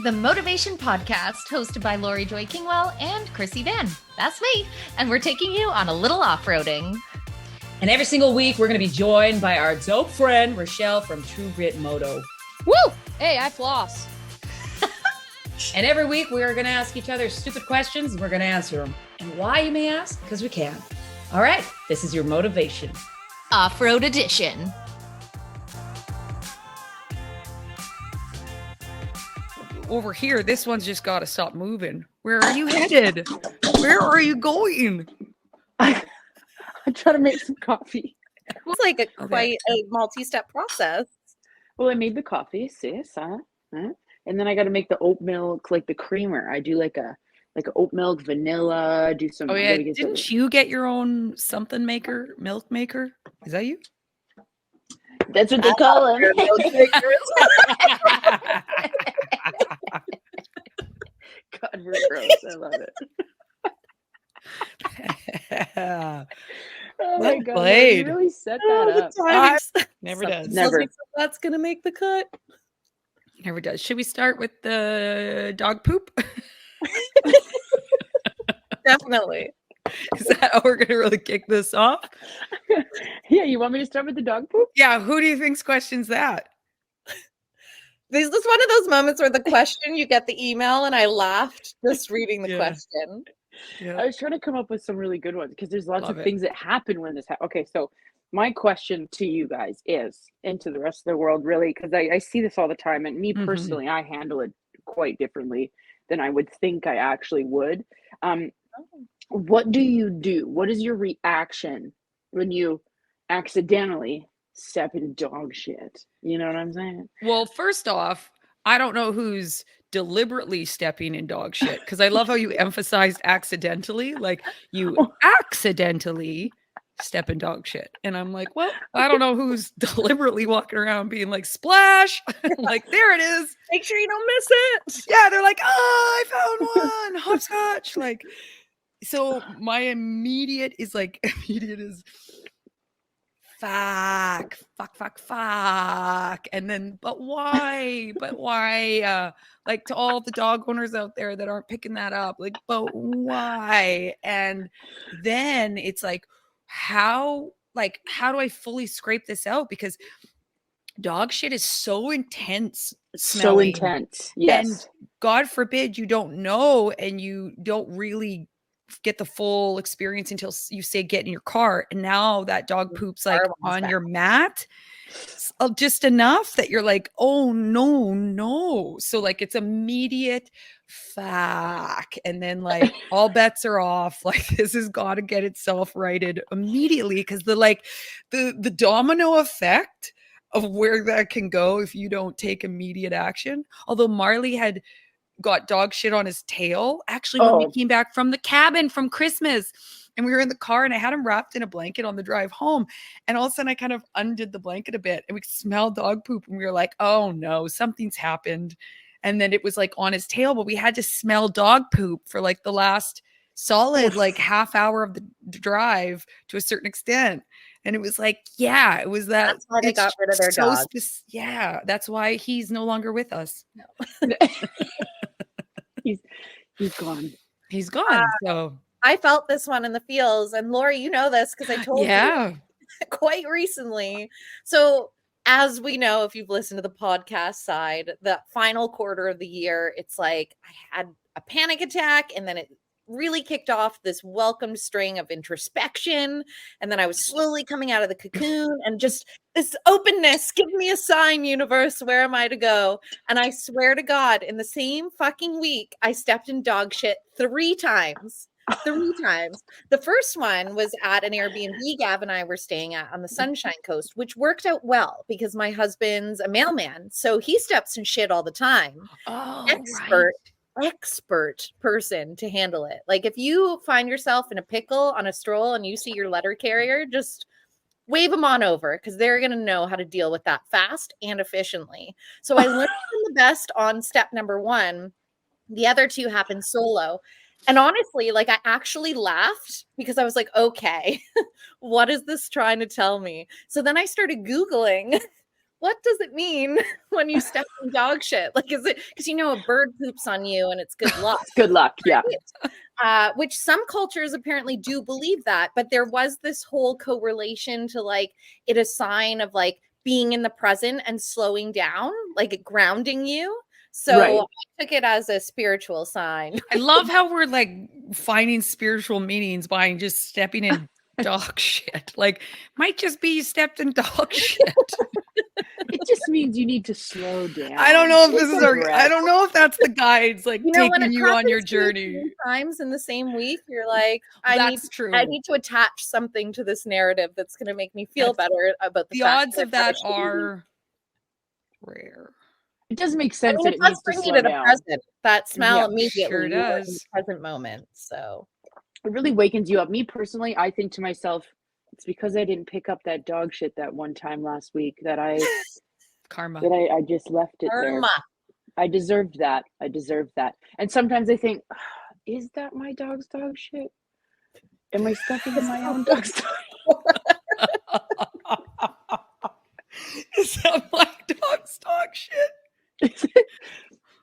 is the Motovation Podcast, hosted by Laurie Joy Kingwell and Krissy Vann. That's me. And we're taking you on a little off-roading. And every single week, we're going to be joined by our dope friend, Richelle from True Grit Moto. Woo! Hey, I floss. And every week, we are going to ask each other stupid questions, and we're going to answer them. And why, you may ask? Because we can. All right, this is your Motovation Off-road edition. Over here, this one's just got to stop moving. Where are you headed? Where are you going? I'm trying to make some coffee. It's like quite a multi-step process. Well, I made the coffee, sis, huh? And then I got to make the oat milk, like the creamer. I do like a oat milk, vanilla. Do some. Oh yeah, didn't you get your own something maker, milk maker? Is that you? That's what they call them. God, we're gross. I love it. Oh my God, played. you really set that up. Never does. Never. That's gonna make the cut. Never does. Should we start with the dog poop? Definitely. Is that how we're going to really kick this off? Yeah, you want me to start with the dog poop? Yeah, who do you think's questions that? This is one of those moments where the question, you get the email, and I laughed just reading the question. Yeah. I was trying to come up with some really good ones because there's lots of things that happen when this happens. Okay, so my question to you guys is, and to the rest of the world, really, because I see this all the time, and me personally, I handle it quite differently than I would think I actually would. What do you do? What is your reaction when you accidentally step in dog shit? You know what I'm saying? Well, first off, I don't know who's deliberately stepping in dog shit, because I love how you emphasized accidentally, like you accidentally step in dog shit. And I'm like, well, I don't know who's deliberately walking around being like, splash, like, there it is. Make sure you don't miss it. Yeah, they're like, oh, I found one, hopscotch. Like, so my immediate is fuck. And then, but why? Like, to all the dog owners out there that aren't picking that up, like, but why? And then it's like, how do I fully scrape this out? Because dog shit is so intense. Smelling. So intense. Yes. And God forbid you don't know, and you don't really get the full experience until you say get in your car, and now that dog poops like on your mat just enough that you're like, oh no. So like, it's immediate fuck, and then like all bets are off. Like, this has got to get itself righted immediately, because the domino effect of where that can go if you don't take immediate action. Although Marley had got dog shit on his tail actually when we came back from the cabin from Christmas, and we were in the car, and I had him wrapped in a blanket on the drive home, and all of a sudden I kind of undid the blanket a bit, and we smelled dog poop, and we were like, oh no, something's happened. And then it was like on his tail, but we had to smell dog poop for like the last solid like half hour of the drive to a certain extent. And it was like, yeah, it was that. That's why they got rid of their dog. Yeah, that's why he's no longer with us. No. He's gone. He's gone. So I felt this one in the feels, and Laurie, you know this because I told you quite recently. So, as we know, if you've listened to the podcast side, the final quarter of the year, it's like I had a panic attack, and then it really kicked off this welcome string of introspection. And then I was slowly coming out of the cocoon, and just this openness. Give me a sign, universe. Where am I to go? And I swear to God, in the same fucking week, I stepped in dog shit 3 times. 3 times. The first one was at an Airbnb Gav and I were staying at on the Sunshine Coast, which worked out well because my husband's a mailman. So he steps in shit all the time. Oh, Expert person to handle it. Like, if you find yourself in a pickle on a stroll and you see your letter carrier, just wave them on over, because they're going to know how to deal with that fast and efficiently. So I learned from the best on step number 1. The other 2 happened solo. And honestly, like, I actually laughed because I was like, okay, what is this trying to tell me? So then I started Googling what does it mean when you step in dog shit? Like, is it because a bird poops on you and it's good luck? It's good luck, yeah. Which some cultures apparently do believe that, but there was this whole correlation to like it a sign of like being in the present and slowing down, like it grounding you. So I took it as a spiritual sign. I love how we're like finding spiritual meanings by just stepping in dog shit. Like, might just be you stepped in dog shit. It just means you need to slow down. I don't know if this is I don't know if that's the guides like taking you on your journey. Times in the same week, you're like, true. I need to attach something to this narrative that's going to make me feel better about the odds of that are rare. It does make sense. It does bring you to the present. That smell immediately sure does. In the present moment. So it really wakens you up. Me personally, I think to myself, it's because I didn't pick up that dog shit that one time last week that I I just left it there. I deserved that. And sometimes I think, is that my dog's dog shit? Am I stepping in my own dog's dog? Is that my dog's dog shit?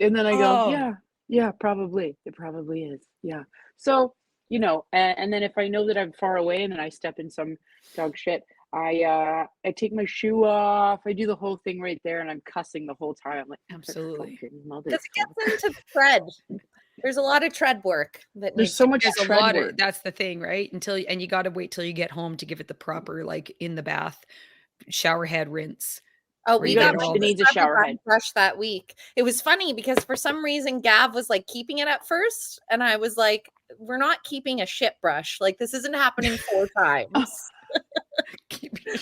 And then I go, yeah, probably. It probably is. Yeah. So, and then if I know that I'm far away and then I step in some dog shit, I take my shoe off. I do the whole thing right there, and I'm cussing the whole time. I'm like, absolutely. Because it gets into tread. There's a lot of tread work. There's so much tread work. That's the thing, right? And you got to wait till you get home to give it the proper, like in the bath, shower head rinse. Oh, we got needs a shower head brush that week. It was funny because for some reason Gav was like keeping it at first, and I was like, "We're not keeping a shit brush. Like this isn't happening 4 times."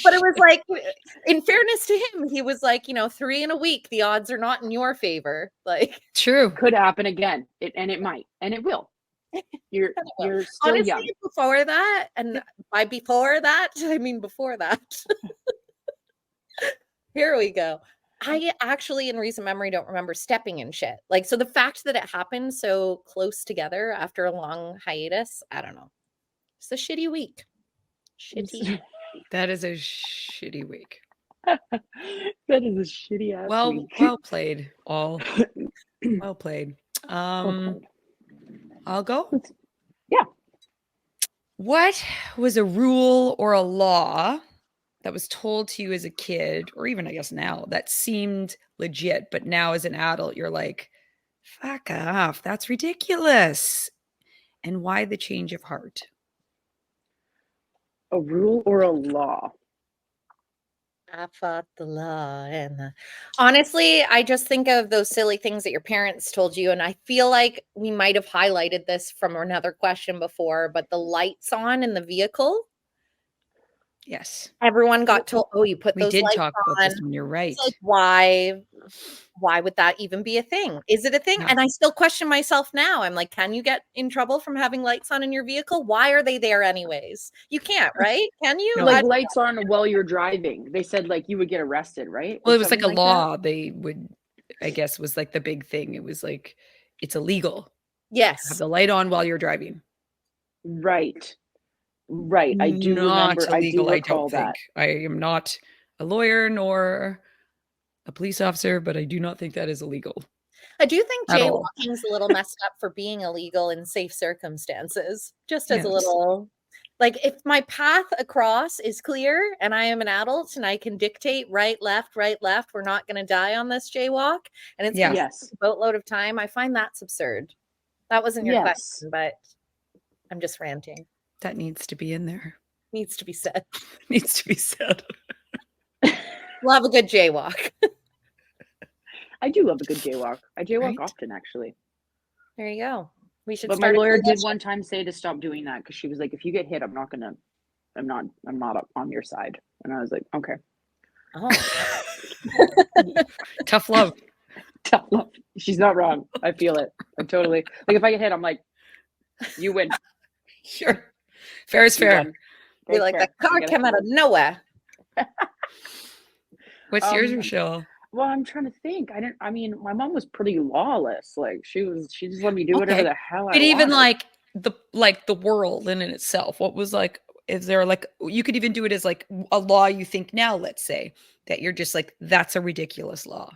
But it was like, in fairness to him, he was like, 3 in a week. The odds are not in your favor. Like, true, could happen again, it might, and it will. You're still honestly young. Before that, and by before that, I mean before that. Here we go. I actually, in recent memory, don't remember stepping in shit. Like, so the fact that it happened so close together after a long hiatus, I don't know. It's a shitty week. Shitty. That is a shitty week. That is a shitty ass week. Well played, all. Well played. I'll go. Yeah. What was a rule or a law that was told to you as a kid, or even I guess now, that seemed legit, but now as an adult, you're like, fuck off, that's ridiculous? And why the change of heart? A rule or a law? I fought the law. And honestly, I just think of those silly things that your parents told you. And I feel like we might have highlighted this from another question before, but the lights on in the vehicle. Yes. Everyone got told, you put those lights on. We did talk about this when you're right. Like, why would that even be a thing? Is it a thing? Yeah. And I still question myself now. I'm like, can you get in trouble from having lights on in your vehicle? Why are they there anyways? You can't, right? Can you? Like lights on while you're driving. They said like you would get arrested, right? Well, it was like a law. That? They would, I guess, was like the big thing. It was like, it's illegal. Yes. Have the light on while you're driving. Right. I do remember. Illegal, I do recall that. I am not a lawyer nor a police officer, but I do not think that is illegal. I do think jaywalking is a little messed up for being illegal in safe circumstances. Just as a little, like if my path across is clear and I am an adult and I can dictate right, left, we're not going to die on this jaywalk, and it's a boatload of time. I find that's absurd. That wasn't your question, but I'm just ranting. That needs to be in there. Needs to be said. Needs to be said. We'll have a good jaywalk. I do love a good jaywalk. I jaywalk often, actually. There you go. We should. But my lawyer did one time say to stop doing that because she was like, "If you get hit, I'm not up on your side." And I was like, "Okay." Oh. Tough love. Tough love. She's not wrong. I feel it. I totally like. If I get hit, I'm like, "You win." Sure. Fair is fair. You're like, the car came out of nowhere. What's yours, Richelle? Well, I'm trying to think. I mean, my mom was pretty lawless. Like she just let me do whatever the hell I wanted. Even like the world in itself. What was like Is there like, you could even do it as like a law you think now, let's say, that you're just like, that's a ridiculous law.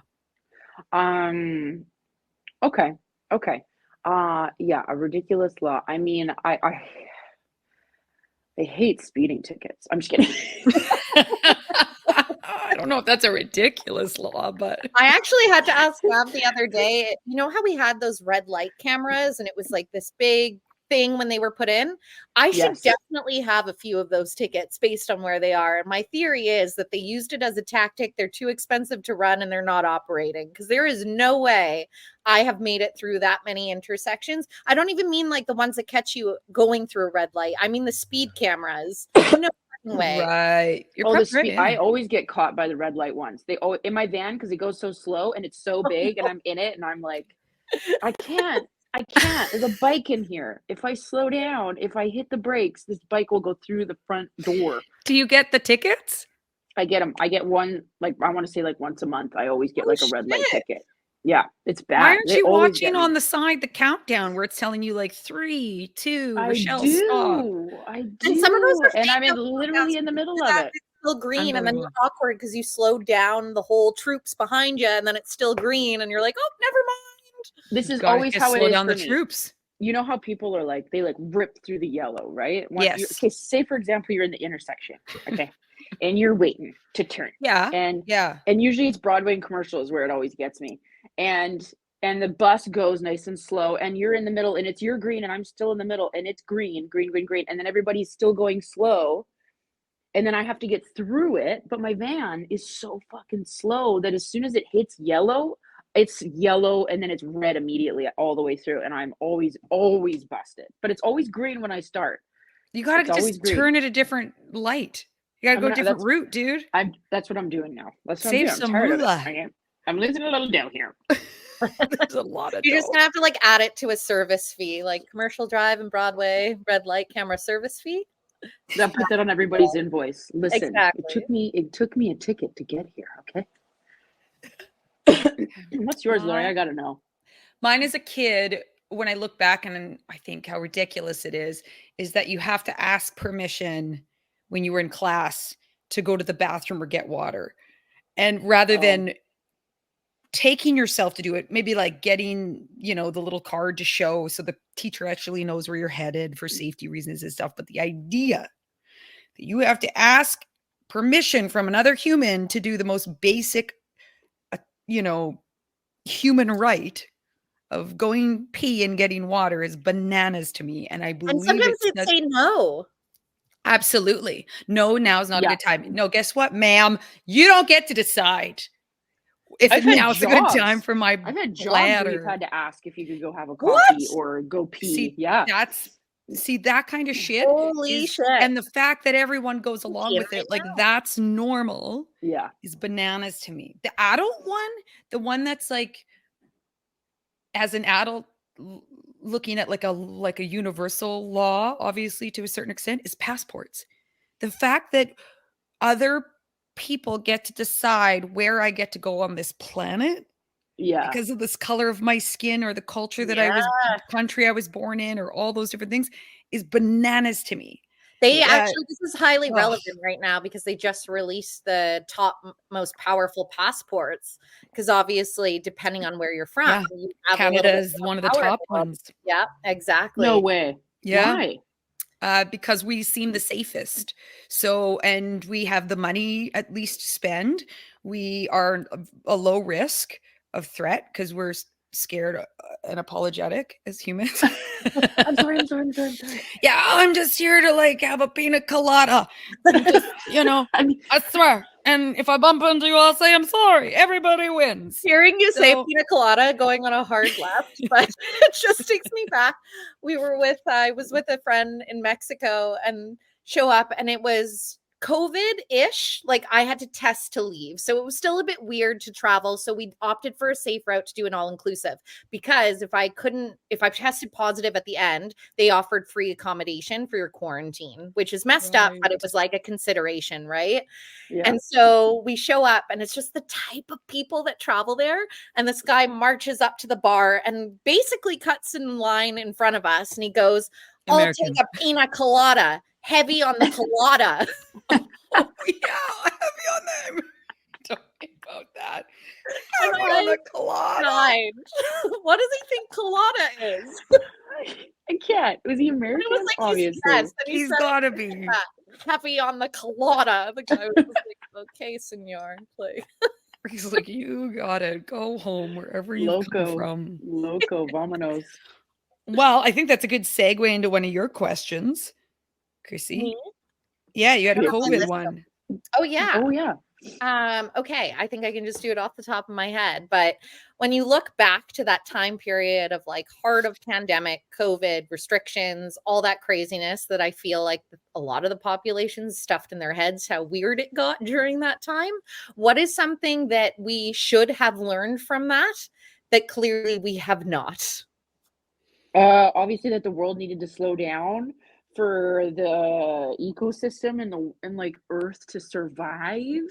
Okay. Yeah, a ridiculous law. I mean, I hate speeding tickets. I'm just kidding. I don't know if that's a ridiculous law, but I actually had to ask Vav the other day, you know how we had those red light cameras and it was like this big thing when they were put in? I should definitely have a few of those tickets based on where they are. And my theory is that they used it as a tactic. They're too expensive to run and they're not operating, because there is no way I have made it through that many intersections. I don't even mean like the ones that catch you going through a red light. I mean the speed cameras. No way. Right. I always get caught by the red light ones. They in my van, because it goes so slow and it's so big and I'm in it and I'm like, I can't. There's a bike in here. If I slow down, if I hit the brakes, this bike will go through the front door. Do you get the tickets? I get them. I get one, like, I want to say like once a month. I always get like a red light ticket. Yeah, it's bad. Why aren't you watching on the side the countdown where it's telling you like 3, 2, Richelle, stop? I do. And some of those are and I'm literally in the middle of it. It's still green, and then you're awkward because you slowed down the whole troops behind you, and then it's still green, and you're like, oh, never mind. This is always how it is down for the me. Troops. You know how people are like, they like rip through the yellow, right? Yes. Okay, say for example, you're in the intersection, okay, and you're waiting to turn. Yeah. And usually it's Broadway and commercial is where it always gets me. And the bus goes nice and slow, and you're in the middle, and it's your green, and I'm still in the middle, and it's green, and then everybody's still going slow, and then I have to get through it, but my van is so fucking slow that as soon as it hits yellow, it's yellow and then it's red immediately all the way through, and I'm always busted. But it's always green when I start. You gotta just turn at a different light. You gotta go a different route, dude. That's what I'm doing now. Let's save some moolah. I'm losing a little dough here. There's a lot of You're just gonna have to like add it to a service fee, like commercial drive and Broadway red light camera service fee. I'll put that on everybody's invoice. Listen, exactly. It took me a ticket to get here. Okay. What's yours, Laurie? I gotta know. Mine as a kid, when I look back and I think how ridiculous it is that you have to ask permission when you were in class to go to the bathroom or get water. And rather than taking yourself to do it, maybe like getting, the little card to show so the teacher actually knows where you're headed for safety reasons and stuff. But the idea that you have to ask permission from another human to do the most basic human right of going pee and getting water is bananas to me. And I believe and sometimes they say no. Absolutely. No, now's not a good time. No, guess what, ma'am? You don't get to decide if now's a good time for my I've had jobs bladder. where you've had to ask if you could go have a coffee or go pee. See, that kind of shit. Holy shit. And the fact that everyone goes along with it, like that's normal. Yeah. Is bananas to me. The adult one, the one that's like, as an adult looking at like a universal law, obviously to a certain extent, is passports. The fact that other people get to decide where I get to go on this planet. Yeah. Because of this color of my skin or the culture that country I was born in, or all those different things, is bananas to me. They actually, this is highly relevant right now because they just released the top most powerful passports. Because obviously, depending on where you're from, you have Canada is one of the top ones. Yeah, exactly. No way. Yeah. Why? Because we seem the safest. So, and we have the money at least to spend. We are a low risk of threat because we're scared and apologetic as humans. I'm sorry. Yeah, I'm just here to like have a pina colada. Just, I swear. And if I bump into you, I'll say I'm sorry. Everybody wins. Hearing you say pina colada going on a hard left, but it just takes me back. I was with a friend in Mexico and show up, and it was COVID-ish. Like I had to test to leave. So it was still a bit weird to travel. So we opted for a safe route to do an all-inclusive, because if I tested positive at the end, they offered free accommodation for your quarantine, which is messed up, but it was like a consideration, right? Yeah. And so we show up, and it's just the type of people that travel there. And this guy marches up to the bar and basically cuts in line in front of us. And he goes, I'll take a pina colada. heavy on the colada. Oh, yeah, heavy on them. Talking about that. Heavy on the colada. What does he think colada is? I can't. Was he American? It was like, obviously. Yes, He's gotta be. Heavy on the colada. The guy was like, okay, senor. Like, he's like, you gotta go home wherever you come from. Loco, vamonos. Well, I think that's a good segue into one of your questions, Krissy. Yeah, you had a COVID one. Oh yeah. Oh yeah. Okay, I think I can just do it off the top of my head. But when you look back to that time period of like heart of pandemic, COVID, restrictions, all that craziness that I feel like a lot of the population's stuffed in their heads how weird it got during that time. What is something that we should have learned from that clearly we have not? Obviously that the world needed to slow down for the ecosystem and like Earth to survive,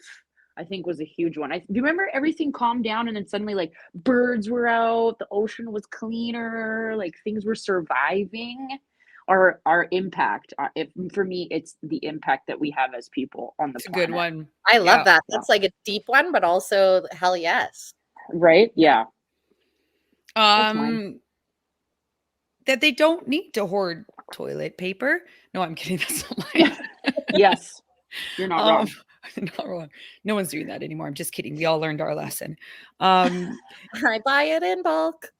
I think was a huge one. Do you remember everything calmed down and then suddenly like birds were out, the ocean was cleaner, like things were surviving? Our impact, for me, it's the impact that we have as people on the planet. A good one. I love that. That's like a deep one, but also hell yes. Right? Yeah. That they don't need to hoard toilet paper. No, I'm kidding. That's not mine. Yes. You're not wrong. Not wrong. No one's doing that anymore. I'm just kidding. We all learned our lesson. I buy it in bulk.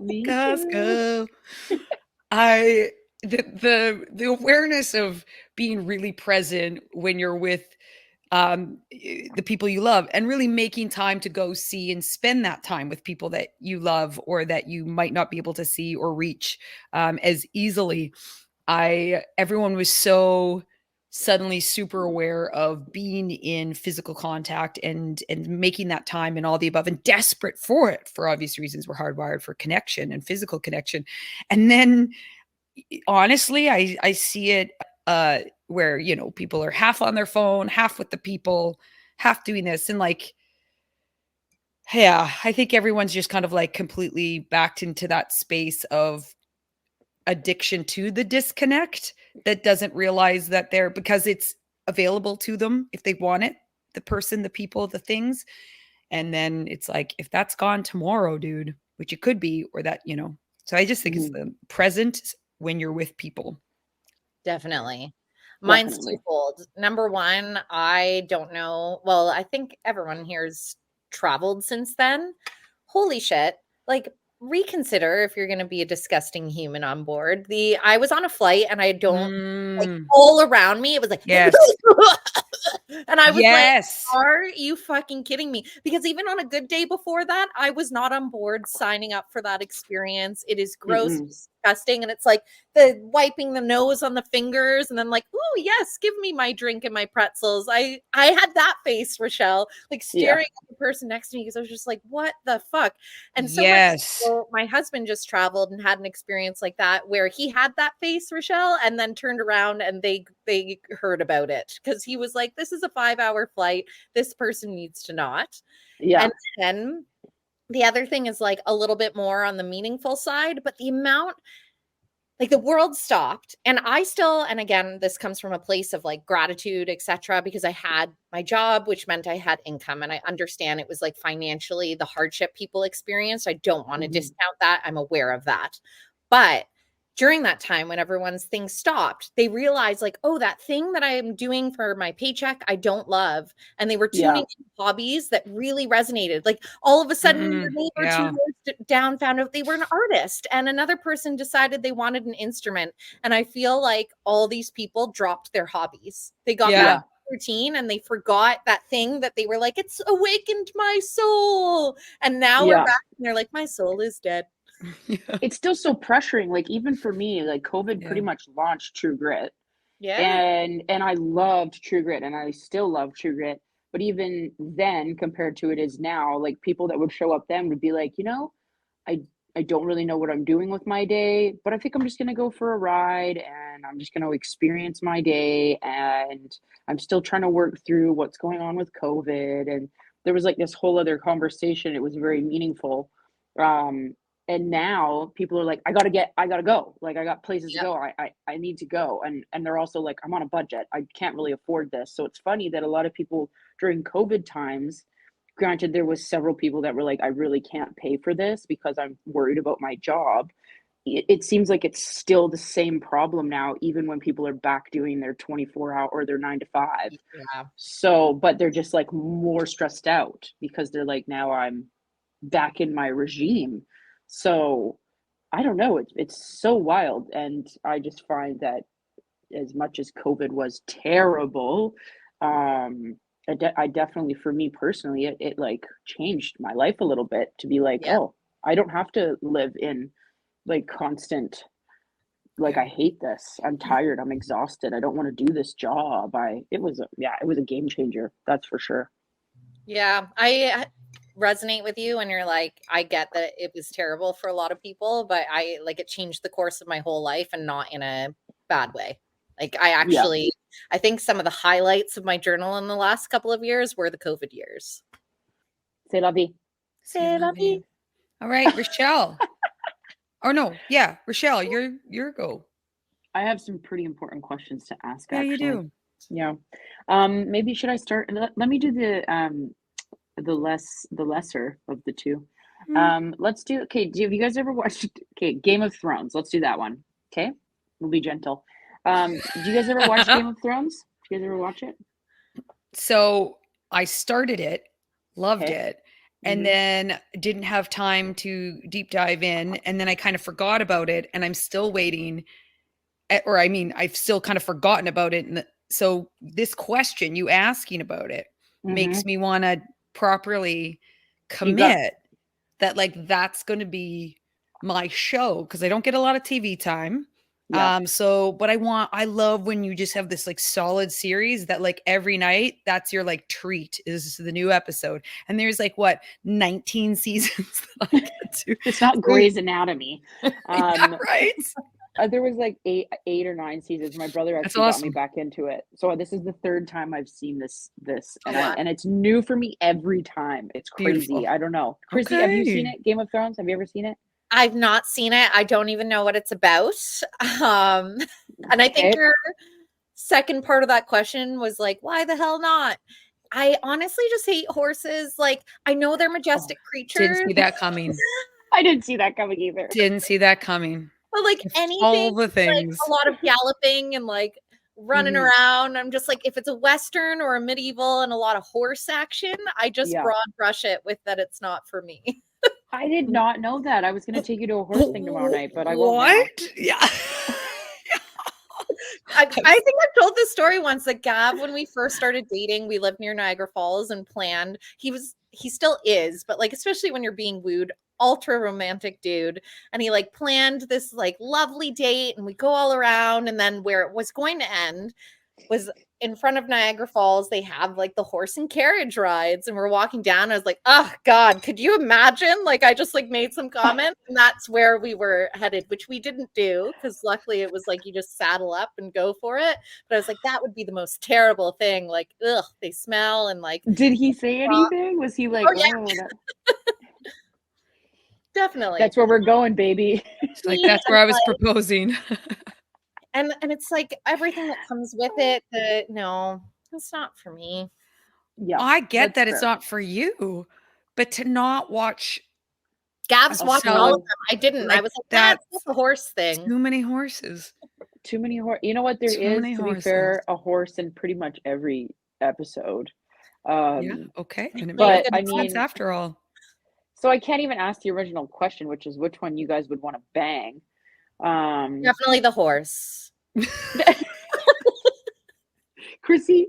Costco. The awareness of being really present when you're with the people you love and really making time to go see and spend that time with people that you love or that you might not be able to see or reach as easily. Everyone was so suddenly super aware of being in physical contact and making that time and all the above and desperate for it for obvious reasons. We're hardwired for connection and physical connection. And then honestly, I see it where, you know, people are half on their phone, half with the people, half doing this. And like, yeah, I think everyone's just kind of like completely backed into that space of addiction to the disconnect that doesn't realize that because it's available to them if they want it, the person, the people, the things. And then it's like, if that's gone tomorrow, dude, which it could be, or that, you know, so I just think it's the present when you're with people. Definitely. Mine's twofold. Number one, I don't know. Well, I think everyone here's traveled since then. Holy shit. Like, reconsider if you're going to be a disgusting human on board. I was on a flight and I don't like all around me. It was like, yes. And I was like, are you fucking kidding me? Because even on a good day before that, I was not on board signing up for that experience. It is gross, disgusting. And it's like the wiping the nose on the fingers and then like, oh yes, give me my drink and my pretzels. I had that face, Richelle, like staring at the person next to me because I was just like, what the fuck? And so my husband just traveled and had an experience like that where he had that face, Richelle, and then turned around and they heard about it because he was like, this is a 5-hour flight. This person needs to not. Yeah. And then the other thing is like a little bit more on the meaningful side, but the amount, like the world stopped and I still, and again, this comes from a place of like gratitude, etc., because I had my job, which meant I had income and I understand it was like financially the hardship people experienced. I don't want to discount that. I'm aware of that. But during that time when everyone's things stopped, they realized like, oh, that thing that I am doing for my paycheck, I don't love. And they were tuning into hobbies that really resonated. Like all of a sudden your neighbor 2 doors down found out they were an artist and another person decided they wanted an instrument. And I feel like all these people dropped their hobbies. They got back routine and they forgot that thing that they were like, it's awakened my soul. And now we're back and they're like, my soul is dead. It's still so pressuring. Like even for me, like COVID pretty much launched True Grit. Yeah. And I loved True Grit and I still love True Grit. But even then, compared to it is now, like people that would show up then would be like, you know, I don't really know what I'm doing with my day, but I think I'm just going to go for a ride and I'm just going to experience my day. And I'm still trying to work through what's going on with COVID. And there was like this whole other conversation. It was very meaningful. And now people are like, I gotta go. Like, I got places to go. I need to go. And they're also like, I'm on a budget. I can't really afford this. So it's funny that a lot of people during COVID times, granted, there was several people that were like, I really can't pay for this because I'm worried about my job. It seems like it's still the same problem now, even when people are back doing their 24-hour or their 9 to 5. Yeah. So, but they're just like more stressed out because they're like, now I'm back in my regime. So I don't know. It's so wild. And I just find that as much as COVID was terrible, I definitely, for me personally, it like changed my life a little bit to be like, oh, I don't have to live in like constant, like, I hate this. I'm tired. I'm exhausted. I don't want to do this job. It was a game changer. That's for sure. Yeah. I resonate with you, and you're like, I get that it was terrible for a lot of people, but I like, it changed the course of my whole life, and not in a bad way. Like, I actually, I think some of the highlights of my journal in the last couple of years were the COVID years. C'est la vie. C'est la vie. All right, Richelle. Richelle, your go. I have some pretty important questions to ask. Yeah, actually. you do. Yeah. Maybe should I start? Let me do the lesser of the two. Let's do. Okay. Have you guys ever watched? Okay, Game of Thrones. Let's do that one. Okay, we'll be gentle. Do you guys ever watch Game of Thrones? Do you guys ever watch it? So I started it, loved it, and then didn't have time to deep dive in, and then I kind of forgot about it, and I'm still waiting. I've still kind of forgotten about it. And so this question, you asking about it, makes me want to properly commit that like that's going to be my show, because I don't get a lot of TV time. But I love when you just have this like solid series that like every night, that's your like treat, is the new episode. And there's like 19 seasons that I get to. It's not Grey's Anatomy. Right. There was like eight or 9 seasons. My brother actually got me back into it. So this is the 3rd time I've seen this, and it's new for me every time. It's crazy. Beautiful. I don't know. Krissy, have you seen it? Game of Thrones? Have you ever seen it? I've not seen it. I don't even know what it's about. And I think your second part of that question was like, why the hell not? I honestly just hate horses. Like, I know they're majestic creatures. Didn't see that coming. I didn't see that coming either. Didn't see that coming. But like anything, all the things, like a lot of galloping and like running around. I'm just like, if it's a Western or a medieval and a lot of horse action, I just broad brush it with that it's not for me. I did not know that. I was going to take you to a horse thing tomorrow night, but I won't. What? Yeah. I think I've told this story once that Gav, when we first started dating, we lived near Niagara Falls and planned. He still is, but like, especially when you're being wooed, ultra romantic dude. And he like planned this like lovely date, and we go all around. And then where it was going to end was in front of Niagara Falls. They have like the horse and carriage rides, and we're walking down. I was like, oh God, could you imagine? Like, I just like made some comment, and that's where we were headed, which we didn't do, because luckily it was like you just saddle up and go for it. But I was like, that would be the most terrible thing. Like, ugh, they smell. And like, did he say anything? Was he like, definitely, that's where we're going, baby? Like, that's where I was proposing. And it's like everything that comes with it. No, it's not for me. Yeah, I get that it's not for you, but to not watch. Gav's watching all of them. I didn't. I was like, that's the horse thing. Too many horses. Too many horses. You know what? There is, to be fair, a horse in pretty much every episode. Okay. But I mean, after all. So I can't even ask the original question, which is which one you guys would want to bang. Definitely the horse. Krissy,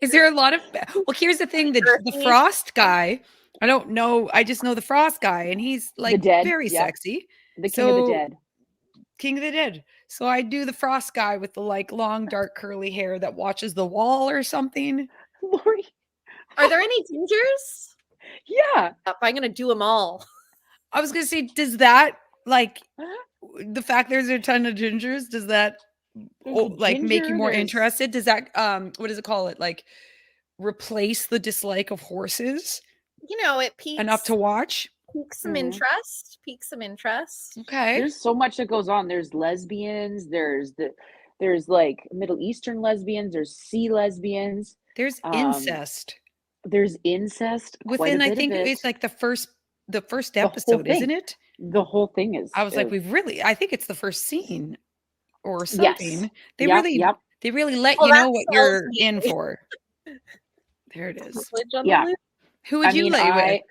is there a lot of? Well, here's the thing: the Frost guy. I don't know. I just know the Frost guy, and he's like very sexy. The king of the dead. King of the dead. So I do the Frost guy with the like long, dark, curly hair that watches the wall or something. Laurie, are there any gingers? Yeah, I'm gonna do them all. I was gonna say, does that like the fact there's a ton of gingers? Does that make you more interested? Does that what does it call it? Like replace the dislike of horses? You know, it peaks enough to watch. Pique some interest. Okay. There's so much that goes on. There's lesbians. There's like Middle Eastern lesbians. There's sea lesbians. There's incest. There's incest. Within, I think it's like the first episode, isn't it? The whole thing is. I was like, I think it's the first scene or something. Yes. They really let you know what you're in for. There it is. Yeah. Who would you lay with?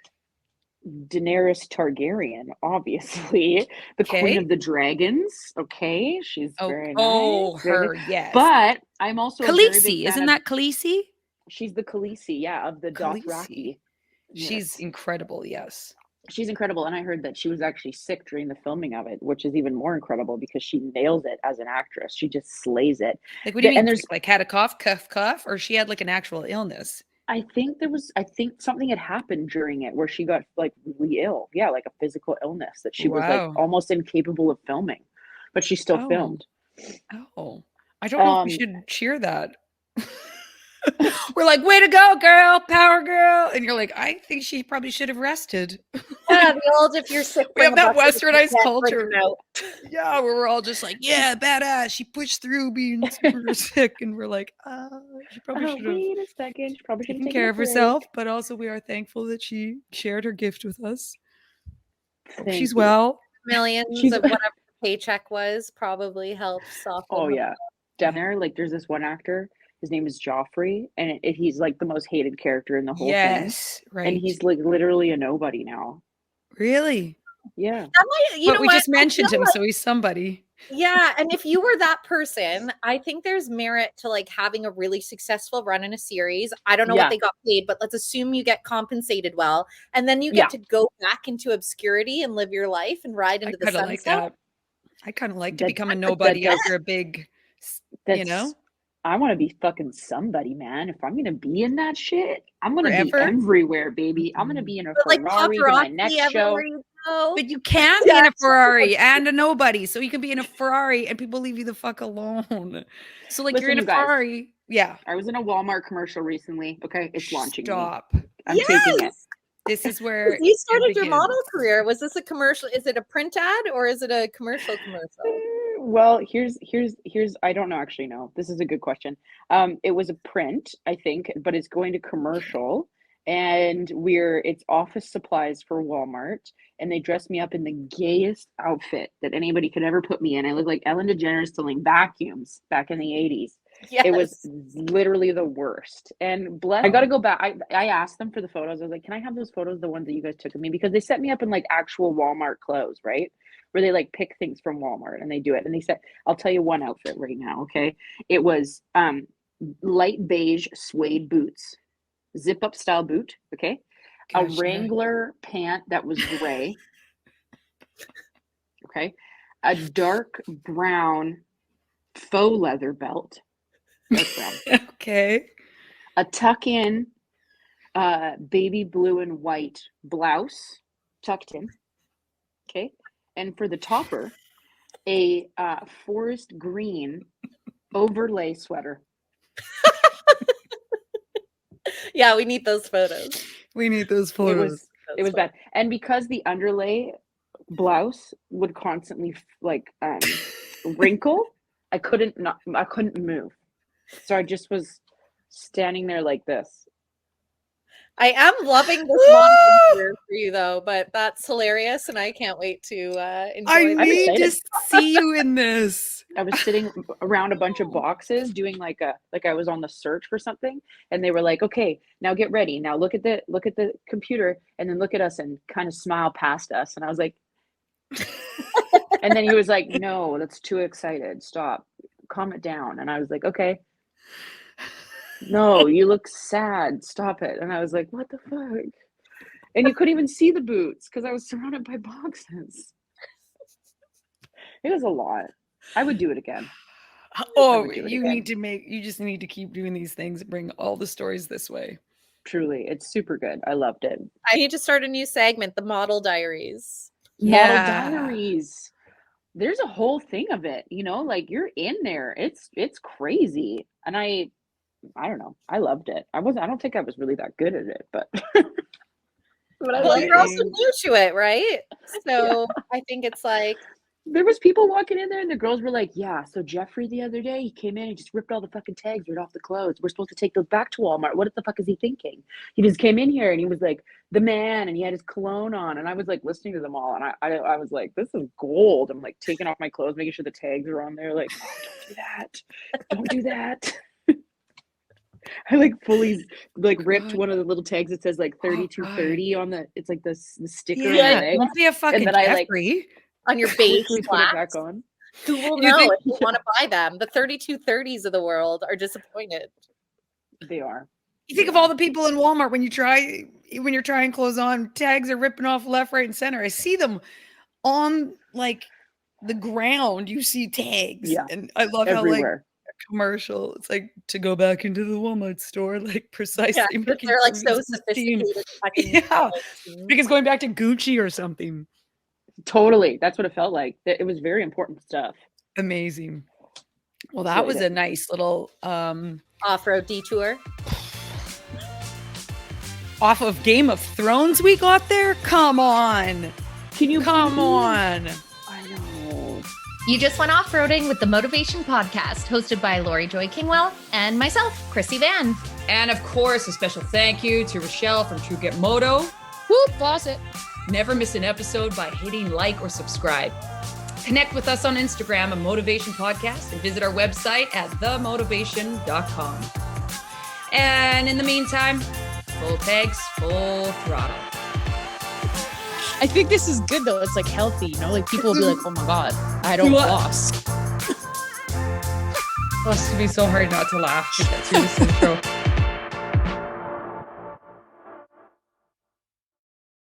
Daenerys Targaryen, obviously, the Queen of the Dragons. Okay, she's very nice. Her, yes. But I'm also Khaleesi. Isn't that Khaleesi? She's the Khaleesi, of the Dothraki. She's incredible. Yes, she's incredible. And I heard that she was actually sick during the filming of it, which is even more incredible because she nails it as an actress. She just slays it. Like, what do you mean? And there's like had a cough, or she had like an actual illness. I think something had happened during it where she got like really ill. Yeah, like a physical illness that she was like almost incapable of filming, but she still filmed. Oh, I don't know if we should cheer that. We're like, way to go, girl, power girl. And you're like, I think she probably should have rested. Yeah, the old if you're sick. We have that westernized culture. Yeah, where we're all just like, yeah, badass. She pushed through being super sick. And we're like, she probably should have. Wait a second. She probably should have taken care of herself. But also, we are thankful that she shared her gift with us. She's well. Millions of whatever the paycheck was probably helped soften. Oh, yeah. Down there, like, there's this one actor. His name is Joffrey, and he's like the most hated character in the whole thing. Yes, right. And he's like literally a nobody now. Really? Yeah. But we just mentioned him, so he's somebody. Yeah, and if you were that person, I think there's merit to like having a really successful run in a series. I don't know what they got paid, but let's assume you get compensated well, and then you get to go back into obscurity and live your life and ride into the sunset. Like that. I kind of like to become a nobody after a big, I want to be fucking somebody, man. If I'm going to be in that shit, I'm going to be everywhere, baby. I'm going to be in a Ferrari to my next show. But you can't be in a Ferrari and a nobody. So you can be in a Ferrari and people leave you the fuck alone. So like, you're in a Ferrari. Yeah. I was in a Walmart commercial recently. Okay. It's launching. Stop. I'm taking it. This is where you started your model career. Was this a commercial? Is it a print ad or is it a commercial? Well, here's I don't know, actually. No, this is a good question. It was a print, I think, but it's going to commercial, and it's office supplies for Walmart, and they dressed me up in the gayest outfit that anybody could ever put me in. I look like Ellen DeGeneres selling vacuums back in the 80s. Yes. It was literally the worst. And I got to go back. I asked them for the photos. I was like, can I have those photos, the ones that you guys took of me? Because they set me up in like actual Walmart clothes, right? Where they like pick things from Walmart and they do it. And they said, I'll tell you one outfit right now. Okay. It was light beige suede boots, zip up style boot. Okay. Gosh, a Wrangler pant that was gray. Okay. A dark brown faux leather belt. Okay. A tuck in baby blue and white blouse tucked in. Okay. And for the topper, a forest green overlay sweater. Yeah, we need those photos. It was bad. And because the underlay blouse would constantly like wrinkle, I couldn't move. So I just was standing there like this. I am loving this model for you though, but that's hilarious and I can't wait to enjoy I need to see you in this. I was sitting around a bunch of boxes doing like I was on the search for something, and they were like, okay, now get ready. Now look at the computer and then look at us and kind of smile past us. And I was like, and then he was like, no, that's too excited. Stop. Calm it down. And I was like, okay. No, you look sad. Stop it. And I was like, what the fuck? And you couldn't even see the boots because I was surrounded by boxes. It was a lot. I would do it again. You just need to keep doing these things and bring all the stories this way. Truly. It's super good. I loved it. I need to start a new segment, the Model Diaries. Model Diaries. There's a whole thing of it, like you're in there. It's crazy. And I don't know. I loved it. I don't think I was really that good at it, but Well, you're also new to it, right? So I think it's like, there was people walking in there and the girls were like, yeah, so Jeffrey the other day, he came in and just ripped all the fucking tags right off the clothes. We're supposed to take those back to Walmart. What the fuck is he thinking? He just came in here and he was like the man and he had his cologne on. And I was like listening to them all. And I was like, this is gold. I'm like taking off my clothes, making sure the tags are on there. Like, oh, don't do that. I like fully like ripped one of the little tags that says like 3230 on the, it's like the sticker. Yeah, don't be a fucking Jeffrey. On your base back on. Who will know if you want to buy them? The 3230s of the world are disappointed. They are. You think of all the people in Walmart when you're trying clothes on, tags are ripping off left, right, and center. I see them on like the ground. You see tags, and I love everywhere. How like a commercial. It's like to go back into the Walmart store, like precisely. Yeah, they're like so sophisticated. Yeah, because going back to Gucci or something. Totally. That's what it felt like. It was very important stuff. Amazing. Well, that was a nice little off-road detour. Off of Game of Thrones we got there? Come on. Come on. I know. You just went off-roading with the Motovation Podcast, hosted by Laurie Joy Kingwell and myself, Krissy Vann. And of course, a special thank you to Richelle from True Grit Moto. Whoop, boss it. Never miss an episode by hitting like or subscribe. Connect with us on Instagram at Motovation Podcast and visit our website at themotovation.com. And in the meantime, full pegs, full throttle. I think this is good though. It's like healthy, you know, like people will be like, oh my God, I don't floss. It must be so hard not to laugh to get through this intro.